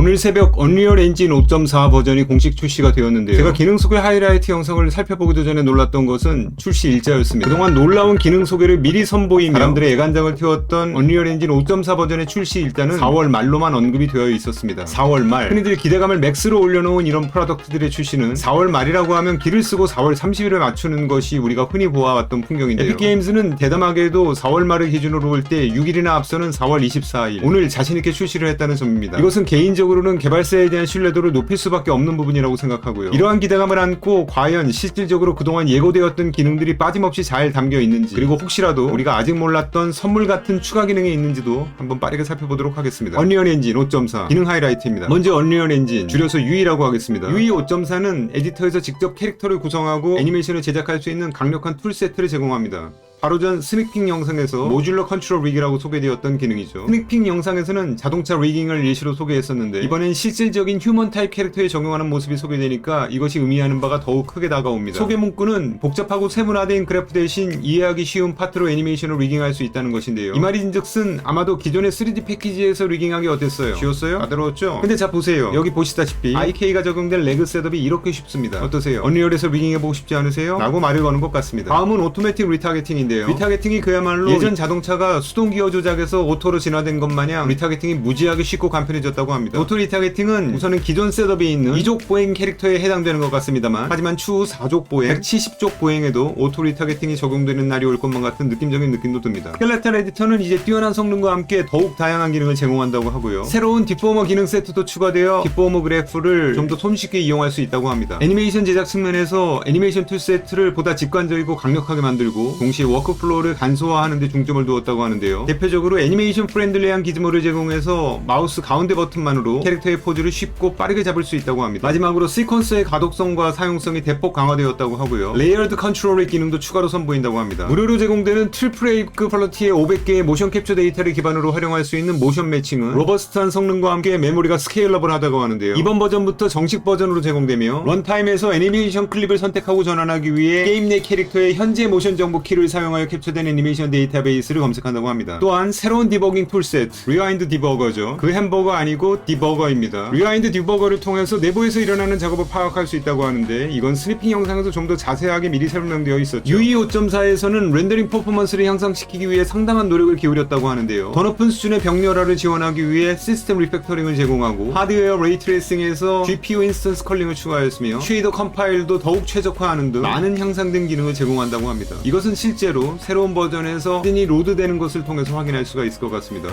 오늘 새벽 언리얼 엔진 5.4 버전이 공식 출시가 되었는데요. 제가 기능 소개 하이라이트 영상을 살펴보기도 전에 놀랐던 것은 출시 일자였습니다. 그동안 놀라운 기능 소개를 미리 선보이며 사람들의 애간장을 태웠던 언리얼 엔진 5.4 버전의 출시 일자는 4월 말로만 언급이 되어 있었습니다. 4월 말. 흔히들 기대감을 맥스로 올려놓은 이런 프로덕트들의 출시는 4월 말이라고 하면 길을 쓰고 4월 30일에 맞추는 것이 우리가 흔히 보아왔던 풍경인데요. 에픽게임즈는 대담하게도 4월 말을 기준으로 볼 때 6일이나 앞서는 4월 24일 오늘 자신있게 출시를 했다는 점입니다. 이것은 개인적으로는 개발사에 대한 신뢰도를 높일 수밖에 없는 부분이라고 생각하고요. 이러한 기대감을 안고 과연 실질적으로 그동안 예고되었던 기능들이 빠짐없이 잘 담겨 있는지, 그리고 혹시라도 우리가 아직 몰랐던 선물 같은 추가 기능이 있는지도 한번 빠르게 살펴보도록 하겠습니다. 언리얼 엔진 5.4 기능 하이라이트입니다. 먼저 언리얼 엔진, 줄여서 UE라고 하겠습니다. UE 5.4는 에디터에서 직접 캐릭터를 구성하고 애니메이션을 제작할 수 있는 강력한 툴 세트를 제공합니다. 바로 전 스닉픽 영상에서 모듈러 컨트롤 릭이라고 소개되었던 기능이죠. 스닉픽 영상에서는 자동차 리깅을 예시로 소개했었는데 이번엔 실질적인 휴먼 타입 캐릭터에 적용하는 모습이 소개되니까 이것이 의미하는 바가 더욱 크게 다가옵니다. 소개 문구는 복잡하고 세분화된 그래프 대신 이해하기 쉬운 파트로 애니메이션을 리깅할 수 있다는 것인데요. 이 말인즉슨 아마도 기존의 3D 패키지에서 리깅하기 어땠어요? 쉬웠어요? 까다로웠죠? 근데 자 보세요. 여기 보시다시피 IK가 적용된 레그 셋업이 이렇게 쉽습니다. 어떠세요? 언리얼에서 리깅해보고 싶지 않으세요? 라고 말을 거는 것 같습니다. 다음은 오토매틱 리타겟팅인데 리타겟팅이 그야말로 예전 자동차가 수동 기어 조작에서 오토로 진화된 것 마냥 리타겟팅이 무지하게 쉽고 간편해졌다고 합니다. 오토 리타겟팅은 우선은 기존 셋업에 있는 2족 보행 캐릭터에 해당되는 것 같습니다만, 하지만 추후 4족 보행, 170족 보행에도 오토 리타겟팅이 적용되는 날이 올 것만 같은 느낌적인 느낌도 듭니다. 스켈레탈 에디터는 이제 뛰어난 성능과 함께 더욱 다양한 기능을 제공한다고 하고요. 새로운 디포머 기능 세트도 추가되어 디포머 그래프를 좀 더 손쉽게 이용할 수 있다고 합니다. 애니메이션 제작 측면에서 애니메이션 툴 세트를 보다 직관적이고 강력하게 만들고 동시에 워크플로우를 간소화하는 데 중점을 두었다고 하는데요. 대표적으로 애니메이션 프렌들리한 기즈모를 제공해서 마우스 가운데 버튼만으로 캐릭터의 포즈를 쉽고 빠르게 잡을 수 있다고 합니다. 마지막으로 시퀀서의 가독성과 사용성이 대폭 강화되었다고 하고요. 레이어드 컨트롤의 기능도 추가로 선보인다고 합니다. 무료로 제공되는 트리플 A급 퀄리티의 500개의 모션 캡처 데이터를 기반으로 활용할 수 있는 모션 매칭은 로버스트한 성능과 함께 메모리가 스케일러블하다고 하는데요. 이번 버전부터 정식 버전으로 제공되며 런타임에서 애니메이션 클립을 선택하고 전환하기 위해 게임 내 캐릭터의 현재 모션 정보 키를 사용하여 캡처된 애니메이션 데이터베이스를 검색한다고 합니다. 또한 새로운 디버깅 툴셋, 리와인드 디버거죠. 그 햄버거 아니고 디버거입니다. 리와인드 디버거를 통해서 내부에서 일어나는 작업을 파악할 수 있다고 하는데 이건 스니핑 영상에서 좀 더 자세하게 미리 설명되어 있었죠. UE 5.4에서는 렌더링 퍼포먼스를 향상시키기 위해 상당한 노력을 기울였다고 하는데요. 더 높은 수준의 병렬화를 지원하기 위해 시스템 리팩터링을 제공하고 하드웨어 레이트레이싱에서 GPU 인스턴스 컬링을 추가하였으며 쉐이더 컴파일도 더욱 최적화하는 등 많은 향상된 기능을 제공한다고 합니다. 이것은 실제로 새로운 버전에서 씬이 로드되는 것을 통해서 확인할 수가 있을 것 같습니다.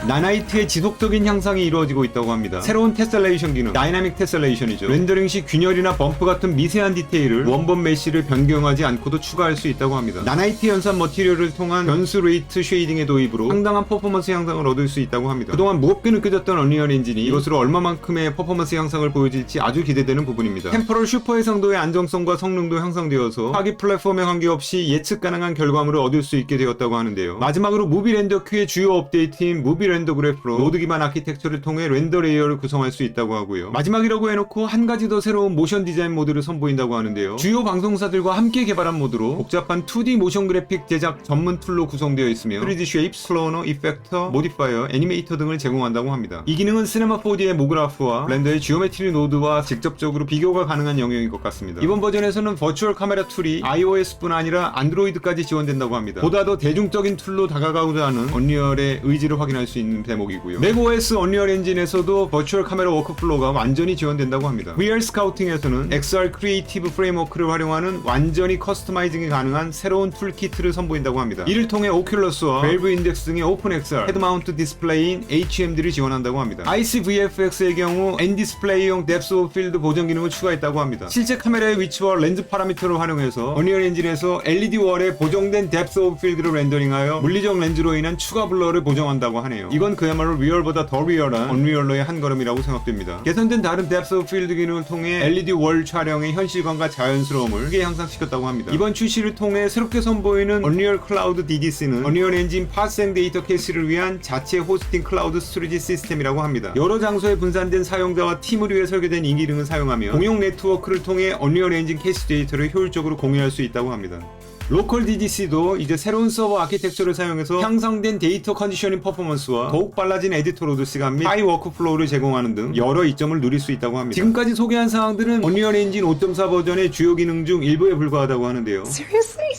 나나이트의 지속적인 향상이 이루어지고 있다고 합니다. 새로운 테셀레이션 기능, 다이나믹 테셀레이션이죠. 렌더링 시 균열이나 범프 같은 미세한 디테일을 원본 메쉬를 변경하지 않고도 추가할 수 있다고 합니다. 나나이트 연산 머티리얼을 통한 변수 레이트 쉐이딩의 도입으로 상당한 퍼포먼스 향상을 얻을 수 있다고 합니다. 그동안 무겁게 느껴졌던 언리얼 엔진이 이것으로 얼마만큼의 퍼포먼스 향상을 보여질지 아주 기대되는 부분입니다. 템포럴 슈퍼 해상도의 안정성과 성능도 향상되어서 파기 플랫폼에 관계없이 예측 가능한 결과물을 얻을 수 있게 되었다고 하는데요. 마지막으로 무비 렌더 큐의 주요 업데이트인 무비 렌더 그래프로 노드 기반 아키텍처를 통해 렌더 레이어를 구성할 수 있다고 하고요. 마지막이라고 해놓고 한 가지 더 새로운 모션 디자인 모드를 선보인다고 하는데요. 주요 방송사들과 함께 개발한 모드로 복잡한 2D 모션 그래픽 제작 전문 툴로 구성되어 있으며 3D 쉐입, 슬로우너, 이펙터, 모디파이어, 애니메이터 등을 제공한다고 합니다. 이 기능은 시네마 4D의 모그라프와 블렌더의 지오메트리 노드와 직접적으로 비교가 가능한 영역인 것 같습니다. 이번 버전에서는 버추얼 카메라 툴이 iOS뿐 아니라 안드로이드까지 지원된다고 합니다. 보다 더 대중적인 툴로 다가가고자 하는 언리얼의 의지를 확인할 수 있는 대목이고요. 맥OS 언리얼 엔진에서도 버추얼 카메라 워크플로우가 완전히 지원된다고 합니다. VR 스카우팅에서는 XR 크리에이티브 프레임워크를 활용하는 완전히 커스터마이징이 가능한 새로운 툴키트를 선보인다고 합니다. 이를 통해 오큘러스와 밸브 인덱스 등의 오픈 XR, 헤드 마운트 디스플레이인 HMD를 지원한다고 합니다. ICVFX의 경우 N-디스플레이용 뎁스 오브 필드 보정 기능을 추가했다고 합니다. 실제 카메라의 위치와 렌즈 파라미터를 활용해서 언리얼 엔진에서 LED 월에 보정된 뎁스 오브 필드를 렌더링하여 물리적 렌즈로 인한 추가 블러를 보정한다고 하네요. 이건 그야말로 리얼보다 더 리얼한 언리얼러의 한 걸음이라고 생각됩니다. 개선된 다른 뎁스 오브 필드 기능을 통해 LED 월 촬영의 현실감과 자연스러움을 크게 향상시켰다고 합니다. 이번 출시를 통해 새롭게 선보이는 언리얼 클라우드 DDC는 언리얼 엔진 파생 데이터 캐시를 위한 자체 호스팅 클라우드 스토리지 시스템이라고 합니다. 여러 장소에 분산된 사용자와 팀을 위해 설계된 이 기능을 사용하며 공용 네트워크를 통해 언리얼 엔진 캐시 데이터를 효율적으로 공유할 수 있다고 합니다. 로컬 DDC도 이제 새로운 서버 아키텍처를 사용해서 향상된 데이터 컨디셔닝 퍼포먼스와 더욱 빨라진 에디터 로드 시간 및 하이 워크플로우를 제공하는 등 여러 이점을 누릴 수 있다고 합니다. 지금까지 소개한 사항들은 언리얼 엔진 5.4 버전의 주요 기능 중 일부에 불과하다고 하는데요.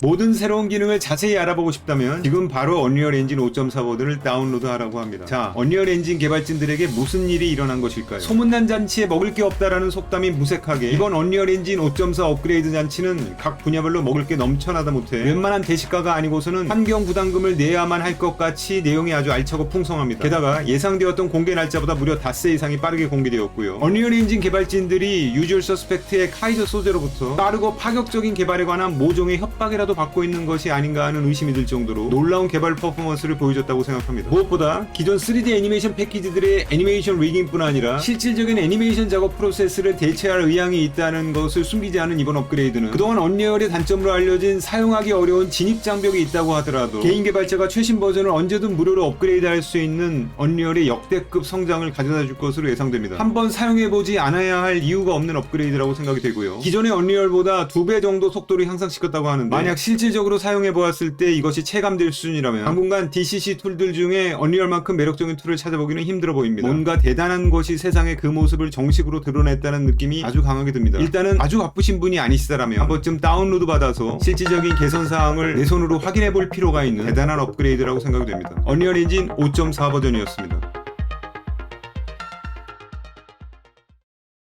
모든 새로운 기능을 자세히 알아보고 싶다면 지금 바로 언리얼 엔진 5.4 버전을 다운로드하라고 합니다. 자, 언리얼 엔진 개발진들에게 무슨 일이 일어난 것일까요? 소문난 잔치에 먹을 게 없다라는 속담이 무색하게 이번 언리얼 엔진 5.4 업그레이드 잔치는 각 분야별로 먹을 게 넘쳐나다 못해 웬만한 대식가가 아니고서는 환경 부담금을 내야만 할 것 같이 내용이 아주 알차고 풍성합니다. 게다가 예상되었던 공개 날짜보다 무려 닷새 이상이 빠르게 공개되었고요. 언리얼 엔진 개발진들이 유주얼 서스펙트의 카이저 소재로부터 빠르고 파격적인 개발에 관한 모종의 협박이라도 받고 있는 것이 아닌가 하는 의심이 들 정도로 놀라운 개발 퍼포먼스를 보여줬다고 생각합니다. 무엇보다 기존 3D 애니메이션 패키지들의 애니메이션 리깅뿐 아니라 실질적인 애니메이션 작업 프로세스를 대체할 의향이 있다는 것을 숨기지 않은 이번 업그레이드는 그동안 언리얼의 단점으로 알려진 사용하기 어려운 진입 장벽이 있다고 하더라도 개인 개발자가 최신 버전을 언제든 무료로 업그레이드할 수 있는 언리얼의 역대급 성장을 가져다 줄 것으로 예상됩니다. 한번 사용해보지 않아야 할 이유가 없는 업그레이드라고 생각이 되고요. 기존의 언리얼보다 2배 정도 속도를 향상시켰다고 하는데 만약 실질적으로 사용해보았을 때 이것이 체감될 수준이라면 당분간 DCC 툴들 중에 언리얼만큼 매력적인 툴을 찾아보기는 힘들어 보입니다. 뭔가 대단한 것이 세상에 그 모습을 정식으로 드러냈다는 느낌이 아주 강하게 듭니다. 일단은 아주 바쁘신 분이 아니시다라면 한 번쯤 다운로드 받아서 실질적인 개선 사항을 내 손으로 확인해 볼 필요가 있는 대단한 업그레이드라고 생각이 됩니다. 언리얼 엔진 5.4 버전이었습니다.